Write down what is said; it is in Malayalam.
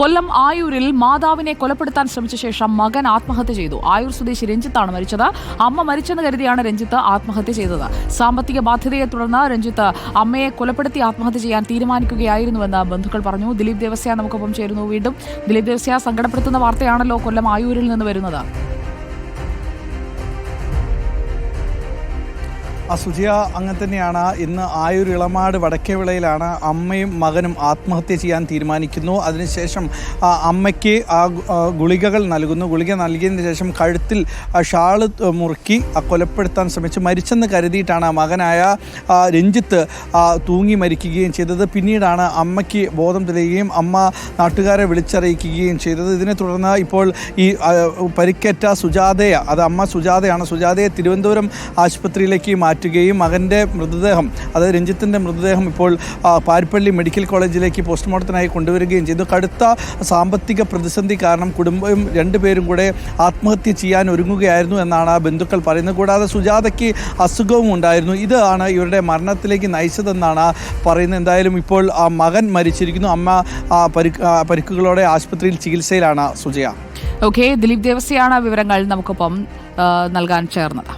കൊല്ലം ആയൂരിൽ മാതാവിനെ കൊലപ്പെടുത്താൻ ശ്രമിച്ച ശേഷം മകൻ ആത്മഹത്യ ചെയ്തു. ആയൂർ സ്വദേശി രഞ്ജിത്താണ് മരിച്ചത്. അമ്മ മരിച്ചെന്ന് കരുതിയാണ് രഞ്ജിത്ത് ആത്മഹത്യ ചെയ്തത്. സാമ്പത്തിക ബാധ്യതയെ തുടർന്ന് രഞ്ജിത്ത് അമ്മയെ കൊലപ്പെടുത്തി ആത്മഹത്യ ചെയ്യാൻ തീരുമാനിക്കുകയായിരുന്നുവെന്ന് ബന്ധുക്കൾ പറഞ്ഞു. ദിലീപ് ദേവസ്യ നമുക്കൊപ്പം ചേരുന്നു. വീണ്ടും ദിലീപ് ദേവസ്യ, സങ്കടപ്പെടുത്തുന്ന വാർത്തയാണല്ലോ കൊല്ലം ആയൂരിൽ നിന്ന് വരുന്നത്. സുജിയ, അങ്ങനെ തന്നെയാണ്. ഇന്ന് ആയൂർ ഇളമാട് വടക്കേവിളയിലാണ് അമ്മയും മകനും ആത്മഹത്യ ചെയ്യാൻ തീരുമാനിക്കുന്നു. അതിനുശേഷം അമ്മയ്ക്ക് ഗുളികകൾ നൽകുന്നു. ഗുളിക നൽകിയതിന് ശേഷം കഴുത്തിൽ ഷാള് മുറുക്കി കൊലപ്പെടുത്താൻ ശ്രമിച്ച് മരിച്ചെന്ന് കരുതിയിട്ടാണ് മകനായ രഞ്ജിത്ത് തൂങ്ങി മരിക്കുകയും ചെയ്തത്. പിന്നീടാണ് അമ്മയ്ക്ക് ബോധം തെളിയുകയും അമ്മ നാട്ടുകാരെ വിളിച്ചറിയിക്കുകയും ചെയ്തത്. ഇതിനെ തുടർന്ന് ഇപ്പോൾ ഈ പരിക്കേറ്റ സുജാതയെ, അത് അമ്മ സുജാതയാണ്, സുജാതയെ തിരുവനന്തപുരം ആശുപത്രിയിലേക്ക് മാറ്റുകയും മകൻ്റെ മൃതദേഹം, അതായത് രഞ്ജിത്തിൻ്റെ മൃതദേഹം ഇപ്പോൾ പാരിപ്പള്ളി മെഡിക്കൽ കോളേജിലേക്ക് പോസ്റ്റ്മോർട്ടത്തിനായി കൊണ്ടുവരികയും ചെയ്തു. കടുത്ത സാമ്പത്തിക പ്രതിസന്ധി കാരണം കുടുംബം രണ്ടുപേരും കൂടെ ആത്മഹത്യ ചെയ്യാൻ ഒരുങ്ങുകയായിരുന്നു എന്നാണ് ബന്ധുക്കൾ പറയുന്നത്. കൂടാതെ സുജാതയ്ക്ക് അസുഖവും ഉണ്ടായിരുന്നു. ഇതാണ് ഇവരുടെ മരണത്തിലേക്ക് നയിച്ചതെന്നാണ് പറയുന്നത്. എന്തായാലും ഇപ്പോൾ മകൻ മരിച്ചിരിക്കുന്നു. അമ്മ പരിക്കുകളോടെ ആശുപത്രിയിൽ ചികിത്സയിലാണ്. സുജയ. ദിലീപ് ദേവസ്യയാണ് വിവരങ്ങൾ നമുക്കൊപ്പം നൽകാൻ ചേർന്നത്.